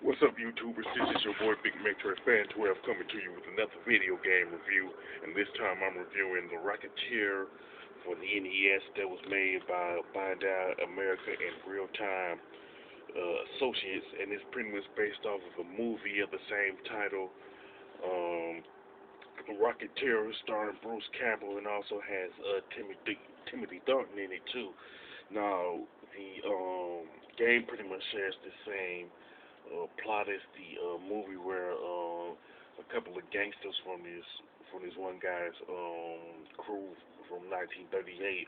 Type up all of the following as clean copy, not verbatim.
What's up, YouTubers? This is your boy Big Metro Fan 12 coming to you with another video game review. And this time I'm reviewing the Rocketeer for the NES that was made by Bandai America and Realtime Associates. And it's pretty much based off of a movie of the same title. Um, Rocketeer starring Bruce Campbell and also has Timothy Dalton in it too. Now, the game pretty much shares the same plot as the movie where a couple of gangsters from this one guy's crew from 1938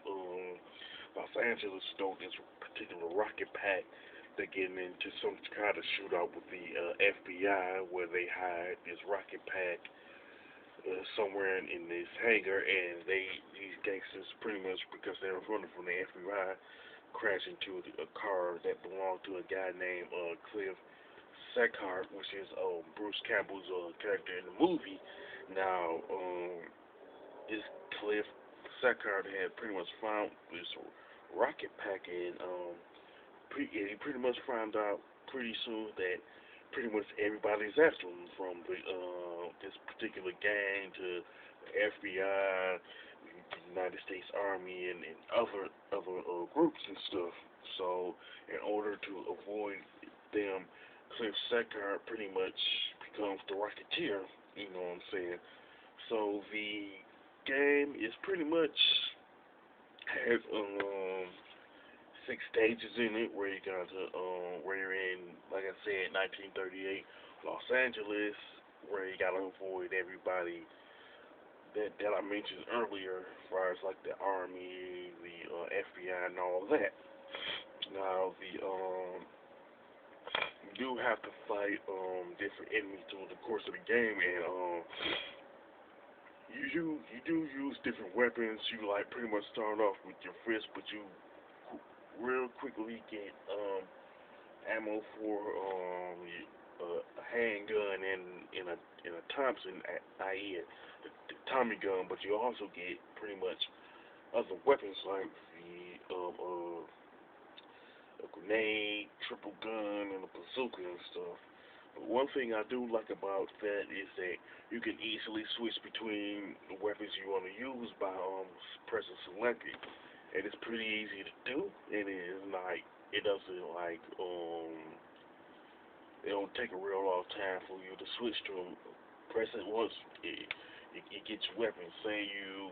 Los Angeles stole this particular rocket pack. They're getting into some kind of shootout with the FBI where they hide this rocket pack somewhere in this hangar, and these gangsters pretty much because they're running from the FBI crash into a car that belonged to a guy named Cliff Seckhart, which is Bruce Campbell's character in the movie. Now, this Cliff Seckhart had pretty much found this rocket pack, and he pretty much found out pretty soon that pretty much everybody's after him, from the this particular gang to the FBI, the United States Army, and other groups and stuff. So, in order to avoid them, Cliff Seckhart pretty much becomes the Rocketeer. You know what I'm saying? So the game is pretty much has six stages in it where you got to where you're in, like I said, 1938 Los Angeles, where you gotta avoid everybody that I mentioned earlier, as far as like the Army, the FBI, and all that. Now the you do have to fight different enemies through the course of the game, and you do use different weapons. You like pretty much start off with your fist, but you real quickly get ammo for a handgun and a Thompson, i.e. the Tommy gun, but you also get pretty much other weapons like a grenade, triple gun, and a bazooka and stuff. But one thing I do like about that is that you can easily switch between the weapons you want to use by pressing select it, and it's pretty easy to do. And it's like it doesn't like it don't take a real long time for you to switch to them. Press it once, it gets your weapon. Say you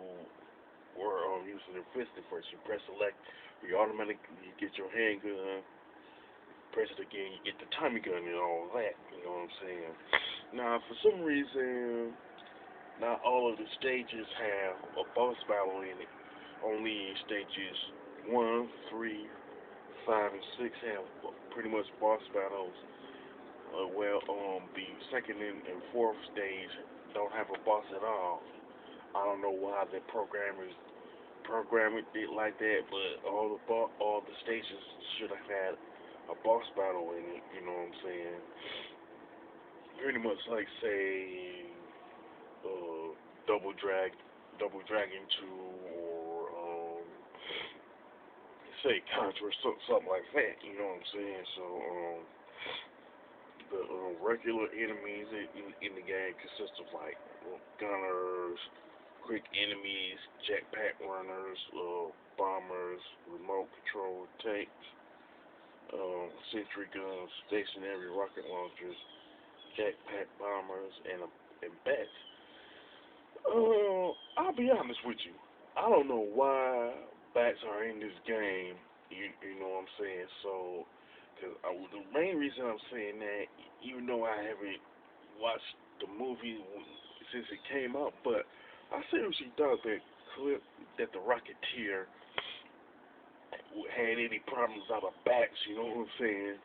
were using the fist at first, you press select, you automatically get your handgun. Press it again, you get the Tommy gun and all that. You know what I'm saying? Now, for some reason, not all of the stages have a boss battle in it. Only stages 1, 3, 5, and 6 have pretty much boss battles. The second and fourth stage don't have a boss at all. I don't know why the programmers programmed it like that, but all the stages should have had a boss battle in it. You know what I'm saying? Pretty much like say uh, Double Drag, Double Dragon 2, or say Contra, something like that. You know what I'm saying? So the regular enemies in the game consist of like gunners, quick enemies, jetpack runners, bombers, remote control tanks, sentry guns, stationary rocket launchers, jetpack bombers, and bats. I'll be honest with you. I don't know why bats are in this game. You know what I'm saying? So, cause the main reason I'm saying that, even though I haven't watched the movie since it came out, but I seriously thought that the Rocketeer had any problems out of bats. You know what I'm saying?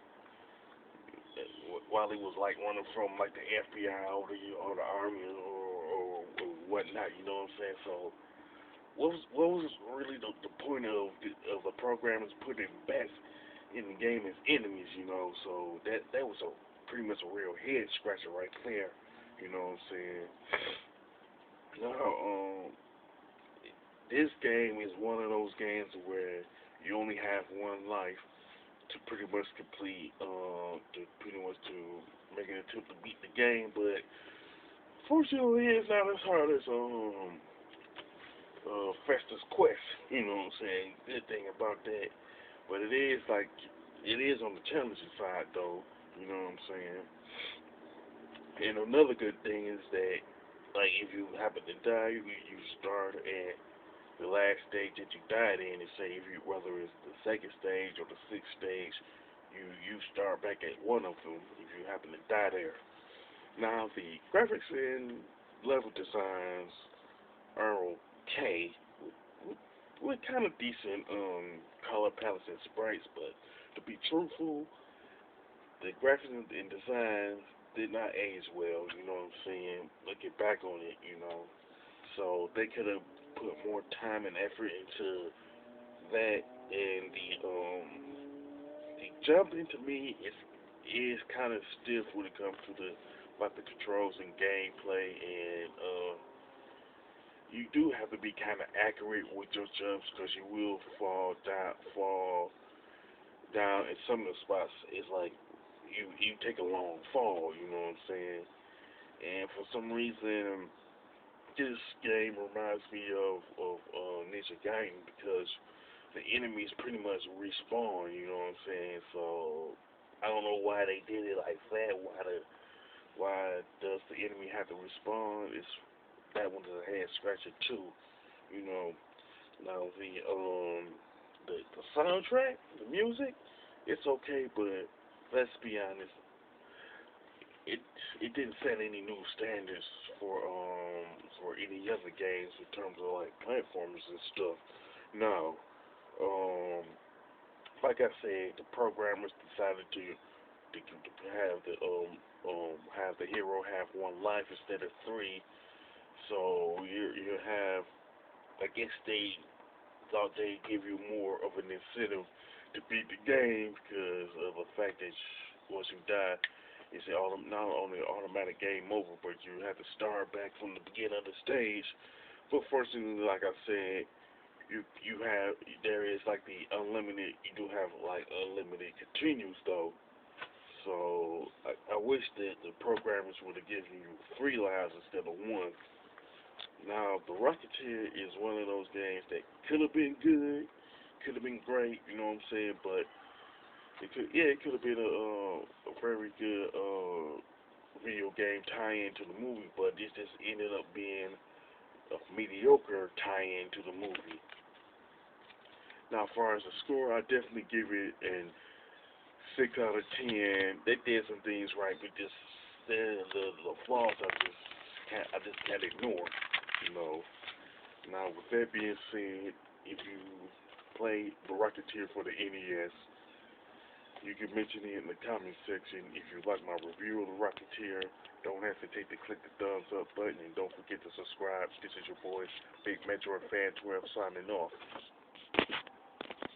While he was like running from like the FBI or the Army or whatnot. You know what I'm saying? So what was really the point of the programmers putting bats in the game as enemies? You know, so that was a pretty much a real head scratcher right there. You know what I'm saying? Now, this game is one of those games where you only have one life, to pretty much complete, to pretty much to make an attempt to beat the game, but fortunately it's not as hard as Festus Quest. You know what I'm saying? Good thing about that, but it is on the challenging side though. You know what I'm saying? And another good thing is that, like, if you happen to die, you start at the last stage that you died in, and say if you, whether it's the second stage or the sixth stage, you start back at one of them if you happen to die there. Now the graphics and level designs are okay, with kind of decent color palettes and sprites, but to be truthful, the graphics and designs did not age well. You know what I'm saying? Looking back on it, so they could have put more time and effort into that. And the jumping to me is kind of stiff when it comes to the about the controls and gameplay, and you do have to be kind of accurate with your jumps because you will fall down in some of the spots. It's like you take a long fall. You know what I'm saying? And for some reason, this game reminds me of Ninja Gaiden because the enemies pretty much respawn. You know what I'm saying? So I don't know why they did it like that. Why does the enemy have to respawn? It's that one's a head scratcher too. You know. Now the soundtrack, the music, it's okay, but let's be honest, it it didn't set any new standards for any other games in terms of like platformers and stuff. No, um, like I said, the programmers decided to have the hero have one life instead of three. So you have, I guess they thought they'd give you more of an incentive to beat the game because of the fact that once you die, it's not only automatic game over, but you have to start back from the beginning of the stage. But fortunately, like I said, you have there is like the unlimited. You do have like unlimited continues though. So I wish that the programmers would have given you three lives instead of one. Now, the Rocketeer is one of those games that could have been good, could have been great, you know what I'm saying? But it could have been a very good video game tie-in to the movie, but it just ended up being a mediocre tie-in to the movie. Now, as far as the score, I definitely give it an 6 out of 10. They did some things right, but just the flaws I just can't ignore. You know. Now, with that being said, if you play the Rocketeer for the NES, you can mention it in the comment section. If you like my review of the Rocketeer, don't hesitate to click the thumbs up button, and don't forget to subscribe. This is your boy, Big Metro Fan 12, signing off.